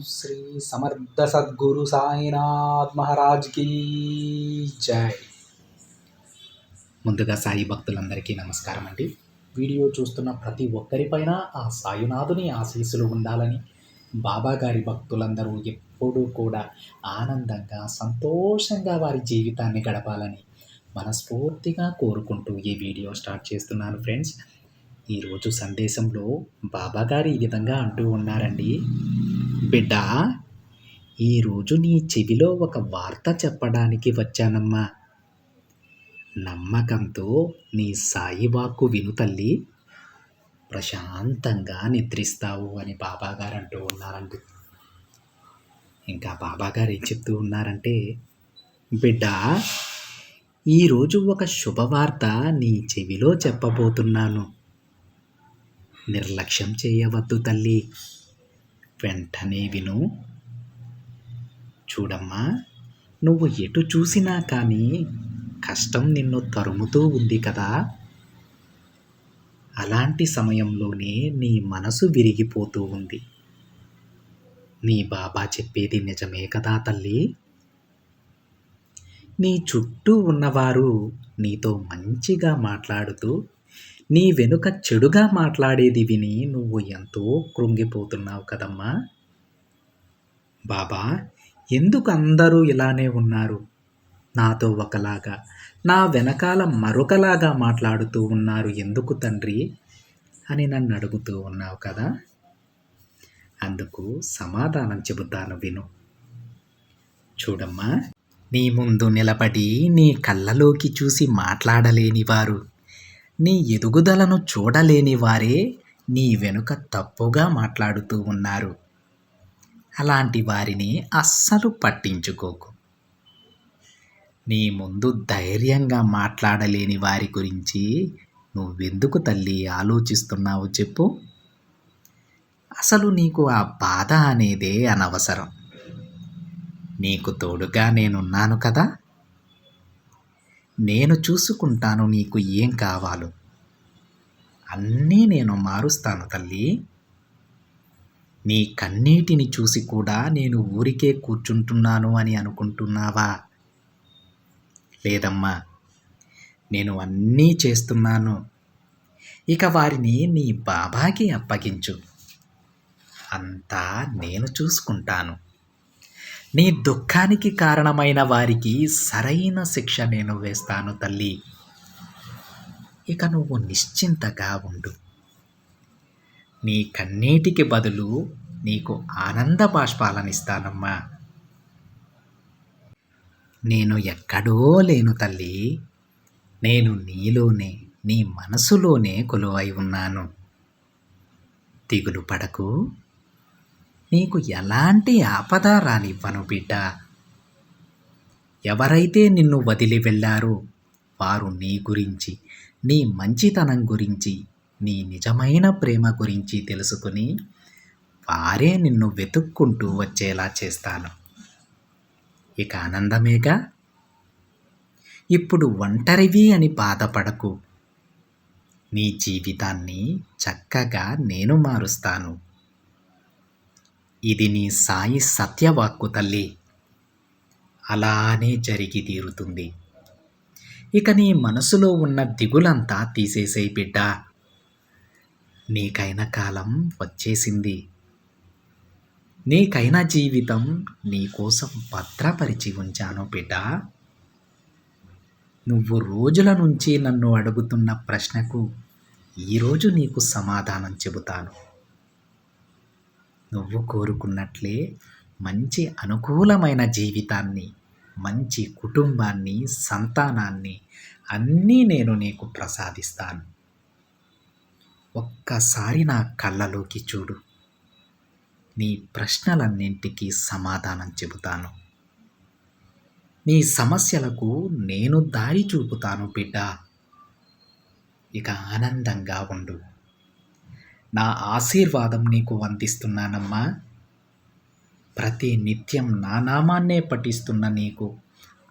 శ్రీ సమర్థ సద్గురు సాయినాథ్ మహారాజ్ కీ జై. ముందుగా సాయి భక్తులందరికీ నమస్కారం అండి. వీడియో చూస్తున్న ప్రతి ఒక్కరిపైన ఆ సాయినాథుని ఆశీస్సులు ఉండాలని, బాబా గారి భక్తులందరూ ఎప్పుడూ కూడా ఆనందంగా సంతోషంగా వారి జీవితాన్ని గడపాలని మనస్ఫూర్తిగా కోరుకుంటూ ఈ వీడియో స్టార్ట్ చేస్తున్నాను ఫ్రెండ్స్. ఈరోజు సందేశంలో బాబా గారు ఈ విధంగా అంటూ ఉన్నారండి. బిడ్డ, ఈరోజు నీ చెవిలో ఒక వార్త చెప్పడానికి వచ్చానమ్మా. నమ్మకంతో నీ సాయి వాక్కు విను తల్లి, ప్రశాంతంగా నిద్రిస్తావు అని బాబాగారు అంటూ ఉన్నారండి. ఇంకా బాబాగారు ఏం చెప్తూ ఉన్నారంటే, బిడ్డ, ఈరోజు ఒక శుభవార్త నీ చెవిలో చెప్పబోతున్నాను. నిర్లక్ష్యం చేయవద్దు తల్లి, వెంటనే విను. చూడమ్మా, నువ్వు ఎటు చూసినా కానీ కష్టం నిన్ను తరుముతూ ఉంది కదా. అలాంటి సమయంలోనే నీ మనసు విరిగిపోతూ ఉంది. నీ బాబా చెప్పేది నిజమే కదా తల్లి. నీ చుట్టూ ఉన్నవారు నీతో మంచిగా మాట్లాడుతూ నీ వెనుక చెడుగా మాట్లాడేది విని నువ్వు ఎంతో కృంగిపోతున్నావు కదమ్మా. బాబా, ఎందుకు అందరూ ఇలానే ఉన్నారు, నాతో ఒకలాగా నా వెనకాల మరొకలాగా మాట్లాడుతూ ఉన్నారు ఎందుకు తండ్రి అని నన్ను అడుగుతూ ఉన్నావు కదా. అందుకు సమాధానం చెబుతాను విను. చూడమ్మా, నీ ముందు నిలబడి నీ కళ్ళలోకి చూసి మాట్లాడలేని వారు, నీ ఎదుగుదలను చూడలేని వారే నీ వెనుక తప్పుగా మాట్లాడుతూ ఉన్నారు. అలాంటి వారిని అస్సలు పట్టించుకోకు. నీ ముందు ధైర్యంగా మాట్లాడలేని వారి గురించి నువ్వెందుకు తల్లి ఆలోచిస్తున్నావు చెప్పు. అసలు నీకు ఆ బాధ అనేదే అనవసరం. నీకు తోడుగా నేనున్నాను కదా. నేను చూసుకుంటాను నీకు ఏం కావాలో. అన్నీ నేను మారుస్తాను తల్లి. నీ కన్నీటిని చూసి కూడా నేను ఊరికే కూర్చుంటున్నాను అని అనుకుంటున్నావా? లేదమ్మా, నేను అన్నీ చేస్తున్నాను. ఇక వారిని నీ బాబాకి అప్పగించు. అంతా నేను చూసుకుంటాను. నీ దుఃఖానికి కారణమైన వారికి సరైన శిక్ష నేను వేస్తాను తల్లి. ఇక నువ్వు నిశ్చింతగా ఉండు. నీ కన్నీటికి బదులు నీకు ఆనంద బాష్పాలనిస్తానమ్మా. నేను ఎక్కడో లేను తల్లి, నేను నీలోనే, నీ మనసులోనే కొలువై ఉన్నాను. దిగులు పడకు. నీకు ఎలాంటి ఆపద రానివ్వను బిడ్డ. ఎవరైతే నిన్ను వదిలి వెళ్ళారో వారు నీ గురించి, నీ మంచితనం గురించి, నీ నిజమైన ప్రేమ గురించి తెలుసుకుని వారే నిన్ను వెతుక్కుంటూ వచ్చేలా చేస్తాను. ఇక ఆనందమేగా. ఇప్పుడు ఒంటరివి అని బాధపడకు. నీ జీవితాన్ని చక్కగా నేను మారుస్తాను. ఇది నీ సాయి సత్యవాక్కు తల్లి. అలానే జరిగి తీరుతుంది. ఇక నీ మనసులో ఉన్న దిగులంతా తీసేసేయ్ బిడ్డ. నీకైన కాలం వచ్చేసింది. నీకైన జీవితం నీకోసం భద్రపరిచి ఉంచాను బిడ్డ. నువ్వు రోజుల నుంచి నన్ను అడుగుతున్న ప్రశ్నకు ఈరోజు నీకు సమాధానం చెబుతాను. నువ్వు కోరుకున్నట్లే మంచి అనుకూలమైన జీవితాన్ని, మంచి కుటుంబాన్ని, సంతానాన్ని అన్నీ నేను నీకు ప్రసాదిస్తాను. ఒక్కసారి నా కళ్ళలోకి చూడు. నీ ప్రశ్నలన్నింటికీ సమాధానం చెబుతాను. నీ సమస్యలకు నేను దారి చూపుతాను బిడ్డ. ఇక ఆనందంగా ఉండు. నా ఆశీర్వాదం నీకు అందిస్తున్నానమ్మా. ప్రతి నిత్యం నా నామాన్నే పఠిస్తున్న నీకు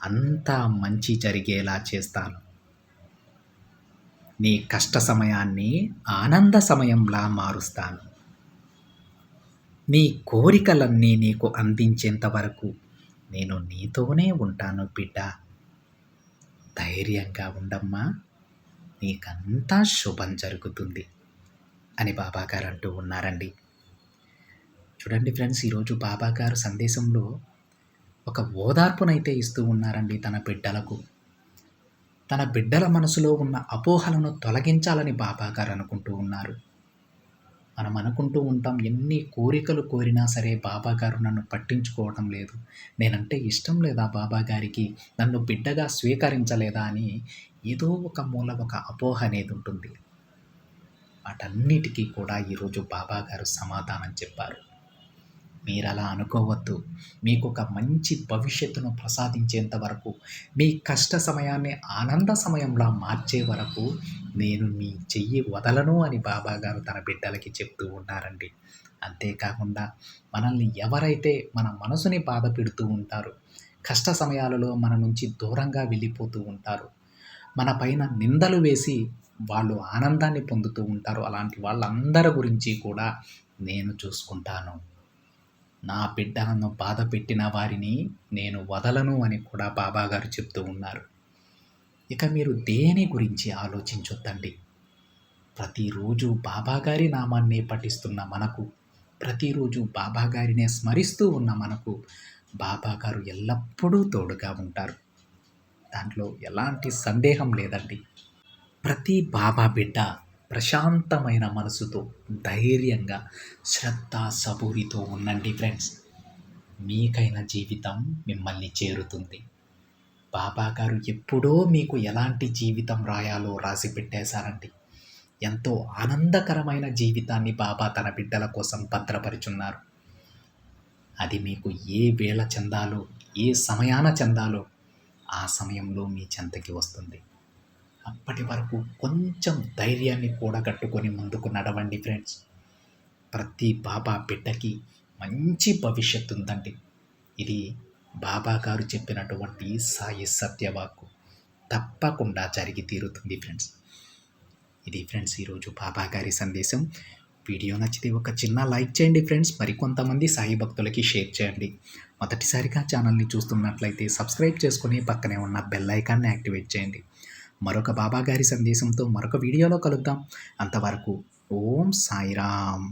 అంతా మంచి జరిగేలా చేస్తాను. నీ కష్ట సమయాన్ని ఆనంద సమయంలా మారుస్తాను. నీ కోరికలన్నీ నీకు అందించేంత వరకు నేను నీతోనే ఉంటాను బిడ్డ. ధైర్యంగా ఉండమ్మా, నీకంతా శుభం జరుగుతుంది అని బాబాగారు అంటూ ఉన్నారండి. చూడండి ఫ్రెండ్స్, ఈరోజు బాబాగారు సందేశంలో ఒక ఓదార్పునైతే ఇస్తూ ఉన్నారండి తన బిడ్డలకు. తన బిడ్డల మనసులో ఉన్న అపోహలను తొలగించాలని బాబాగారు అనుకుంటూ ఉన్నారు. మనం అనుకుంటూ ఉంటాం, ఎన్ని కోరికలు కోరినా సరే బాబాగారు నన్ను పట్టించుకోవటం లేదు, నేనంటే ఇష్టం లేదా బాబాగారికి, నన్ను బిడ్డగా స్వీకరించలేదా అని ఏదో ఒక మూల ఒక అపోహ అనేది ఉంటుంది. వాటన్నిటికీ కూడా ఈరోజు బాబాగారు సమాధానం చెప్పారు. మీరలా అనుకోవద్దు. మీకు ఒక మంచి భవిష్యత్తును ప్రసాదించేంత వరకు, మీ కష్ట సమయాన్ని ఆనంద సమయంలా మార్చే వరకు నేను మీ చెయ్యి వదలను అని బాబాగారు తన బిడ్డలకి చెప్తూ ఉన్నారండి. అంతేకాకుండా మనల్ని ఎవరైతే మన మనసుని బాధ పెడుతూ ఉంటారో, కష్ట సమయాలలో మన నుంచి దూరంగా వెళ్ళిపోతూ ఉంటారు, మన పైన నిందలు వేసి వాళ్ళు ఆనందాన్ని పొందుతూ ఉంటారు, అలాంటి వాళ్ళందరి గురించి కూడా నేను చూసుకుంటాను. నా బిడ్డలను బాధ పెట్టిన వారిని నేను వదలను అని కూడా బాబాగారు చెప్తూ ఉన్నారు. ఇక మీరు దేని గురించి ఆలోచించొద్దండి. ప్రతిరోజు బాబాగారి నామాన్నే పఠిస్తున్న మనకు, ప్రతిరోజు బాబాగారినే స్మరిస్తూ ఉన్న మనకు బాబాగారు ఎల్లప్పుడూ తోడుగా ఉంటారు. దాంట్లో ఎలాంటి సందేహం లేదండి. ప్రతి బాబా బిడ్డ ప్రశాంతమైన మనసుతో, ధైర్యంగా, శ్రద్ధ సబూరితో ఉండండి ఫ్రెండ్స్. మీకైన జీవితం మిమ్మల్ని చేరుతుంది. బాబాగారు ఎప్పుడో మీకు ఎలాంటి జీవితం రాయాలో రాసి పెట్టేశారండి. ఎంతో ఆనందకరమైన జీవితాన్ని బాబా తన బిడ్డల కోసం భద్రపరుచున్నారు. అది మీకు ఏ వేళ చెందాలో, ఏ సమయాన చెందాలో ఆ సమయంలో మీ చెంతకి వస్తుంది. అప్పటి వరకు కొంచెం ధైర్యాన్ని కూడగట్టుకొని ముందుకు నడవండి ఫ్రెండ్స్. ప్రతి బాబా బిడ్డకి మంచి భవిష్యత్తు ఉందండి. ఇది బాబాగారు చెప్పినటువంటి సాయి సత్యవాక్కు. తప్పకుండా జరిగి తీరుతుంది ఫ్రెండ్స్. ఇది ఫ్రెండ్స్ ఈరోజు బాబాగారి సందేశం. వీడియో నచ్చితే ఒక చిన్న లైక్ చేయండి ఫ్రెండ్స్. మరికొంతమంది సాయి భక్తులకి షేర్ చేయండి. మొదటిసారిగా ఛానల్ని చూస్తున్నట్లయితే సబ్స్క్రైబ్ చేసుకొని పక్కనే ఉన్న బెల్ ఐకాన్ని యాక్టివేట్ చేయండి. మరొక బాబాగారి సందేశంతో మరొక వీడియోలో కలుద్దాం. అంతవరకు ఓం సాయిరామ్.